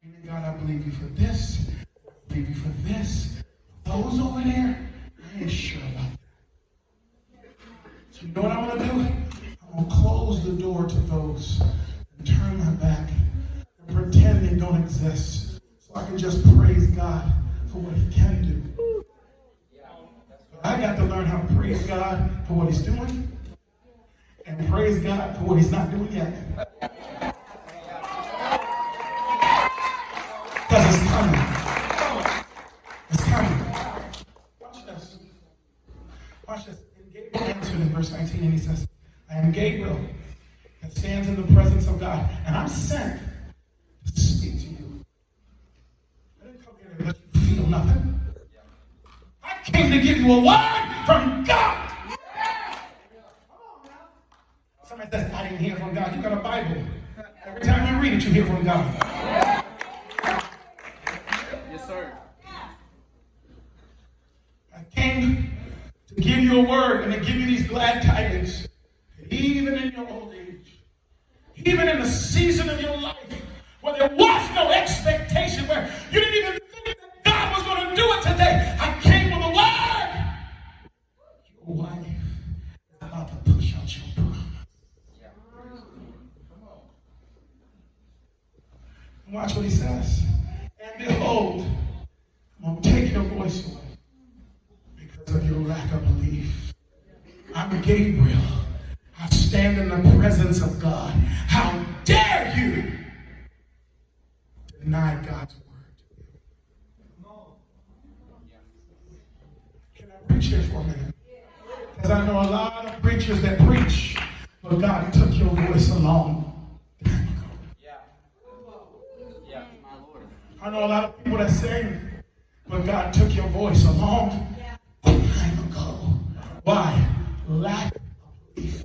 And God, I believe you for this. I believe you for this. Those over there, I ain't sure about that. So you know what I'm going to do? I'm going to close the door to those and turn my back and pretend they don't exist so I can just praise God for what he can do. But I got to learn how to praise God for what he's doing and praise God for what he's not doing yet. Because it's coming. It's coming. Watch this. Watch this. And Gabriel answered in verse 19, and he says, I am Gabriel that stands in the presence of God, and I'm sent to speak to you. I didn't come here to let you feel nothing. I came to give you a word from God. Somebody says, I didn't hear from God. You got a Bible. Every time you read it, you hear from God. Yes, sir. I came to give you a word and to give you these glad tidings. Even in your old age, even in the season of your life where there was no expectation, where you didn't even think that God was going to do it today, I came with a word. Your wife is about to push out your promise. And watch what he says. And behold, I'm going to take your voice away because of your lack of belief. I'm Gabriel. I stand in the presence of God. How dare you deny God's word to you? Can I preach here for a minute? Because I know a lot of preachers that preach, but God took your voice a long time ago. Yeah, my Lord. I know a lot of people that sing, but God took your voice a long time ago. Why? Lack of belief.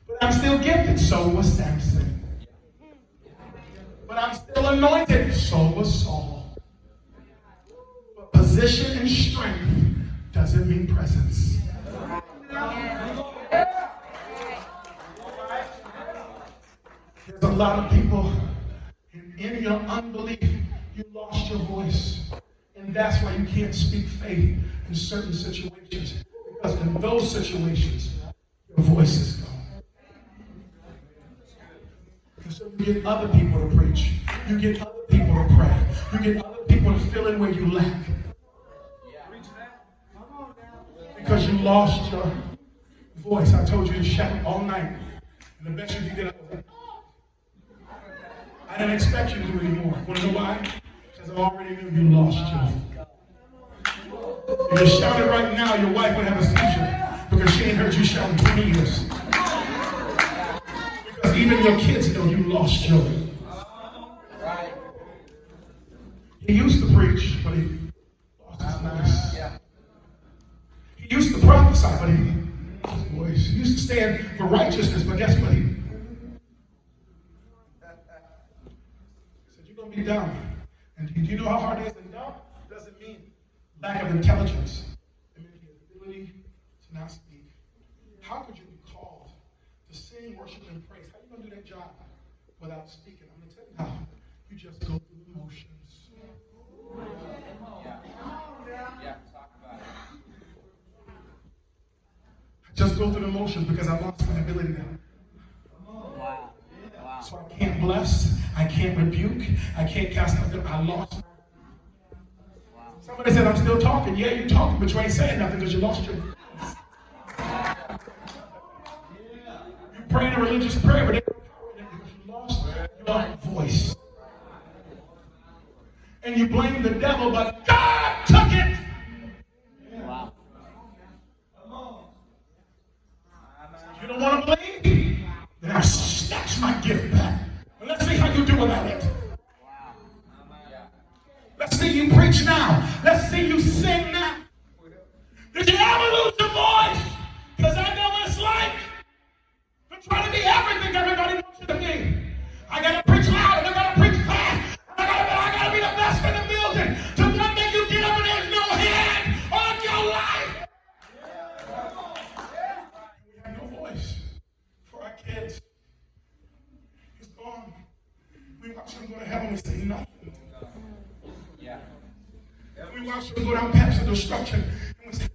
But I'm still gifted, so was Samson. But I'm still anointed, so was Saul. But position and strength doesn't mean presence. There's a lot of people, in your unbelief, you lost your voice. And that's why you can't speak faith in certain situations. Because in those situations, your voice is gone. And so you get other people to preach. You get other people to pray. You get other people to fill in where you lack. Because you lost your voice. I told you to shout all night. And the best you can get out was, I didn't expect you to do anymore. Want to know why? Because I already knew you lost your. If you shouted right now, your wife would have a seizure because she ain't heard you shout in 20 years. Because even your kids know you lost your. He used to preach, but he lost his voice. He used to prophesy, but he lost his voice. He used to stand for righteousness, but guess what? He said, you're going to be dumb. And do you know how hard it is to be dumb? It doesn't mean lack of intelligence. It means the ability to not speak. How could you be called to sing, worship, and praise? How are you going to do that job without speaking? I'm going to tell you how. You just go through the motions. Yeah, talk about it. I just go through the motions because I lost my ability now. Wow. So I can't bless, I can't rebuke, I can't cast out them. I lost my. Somebody said, I'm still talking. Yeah, you're talking, but you ain't saying nothing because you lost your. You praying a religious prayer, but you lost your voice. And you blame the devil, but God took it. Wow. You don't want to believe? Then I snatch my gift back. But let's see how you do without it. Let's see you preach now. Let's see you sing now. Did you ever lose your voice? Because I know what it's like. But trying to be everything everybody wants you to be. I gotta preach loud and I gotta preach fast. And I gotta be the best in the building. To one day you get up and there's no hand on your life. You have no voice. heaven, we say nothing. Yeah. We watch them go down paths of destruction, and we say,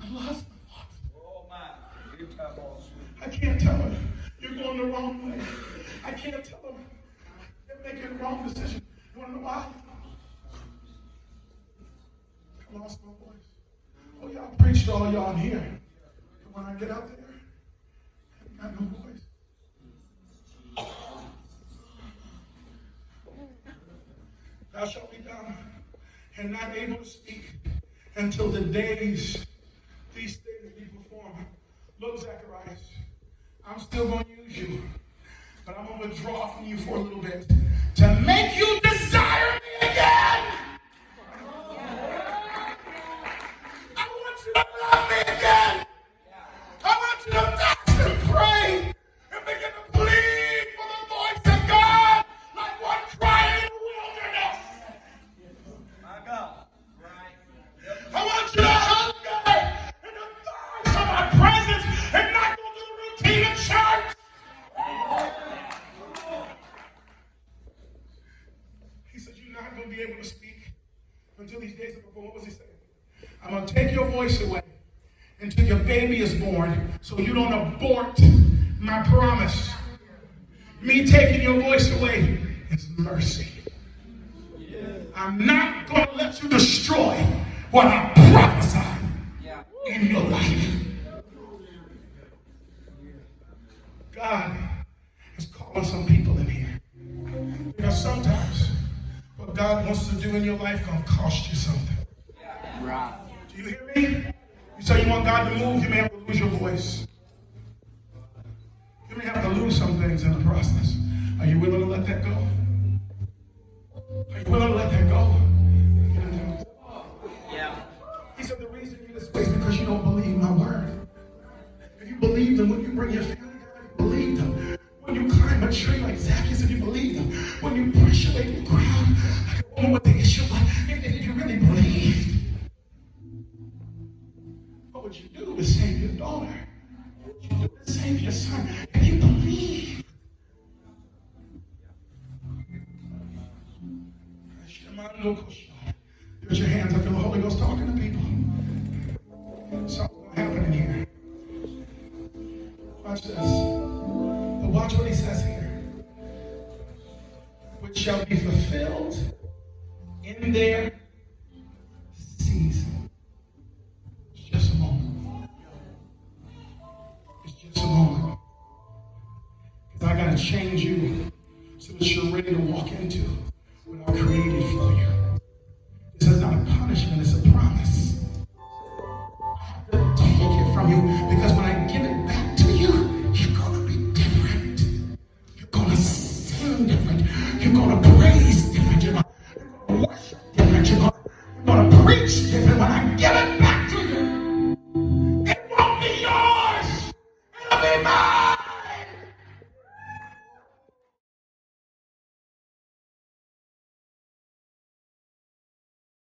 I lost my thoughts. Oh, my. I can't tell them you're going the wrong way. I can't tell them they're making the wrong decision. You want to know why? I lost my voice. Oh, y'all preached to all y'all in here. But when I get out there, I ain't got no voice. Thou shalt be dumb and not able to speak until the days these things be performed. Look, Zacharias, I'm still going to use you, but I'm going to withdraw from you for a little bit to make you desire me again. I want you to love me again. I want you to fast and pray and begin to plead for the voice of God like one crying in the wilderness. My God. Right. I want you to hunger and to thirst for my presence and not go through the routine of church. He said, you're not going to be able to speak until these days are before. What was he saying? I'm going to take your voice away until your baby is born so you don't abort my promise. Me taking your voice away is mercy. I'm not going to let you destroy what I prophesied in your life. God is calling some people in here. Because sometimes what God wants to do in your life is going to cost you something. Right. Do you hear me? You say you want God to move, you may have to lose your voice. You may have to lose some things in the process. Are you willing to let that go? Are you willing to let that go? Yeah. He said the reason you're in this place is because you don't believe my word. If you believe them, when you bring your family down, if you believe them, when you climb a tree like Zacchaeus, if you believe them, when you push away the crowd, like a woman with the issue, if you really believed, what would you do to save your daughter? What would you do to save your son? If you believe. Lift your hands. I feel the Holy Ghost talking to people. Something's happening here. Watch this. But watch what he says here. Which shall be fulfilled in their season. It's just a moment. It's just a moment. Because I got to change you so that you're ready to walk into what I created for you. This is not a punishment, it's a promise. I have to take it from you because when I give it back to you, you're going to be different. You're going to sing different. You're going to praise different. You're going to worship different. You're going to preach different when I give it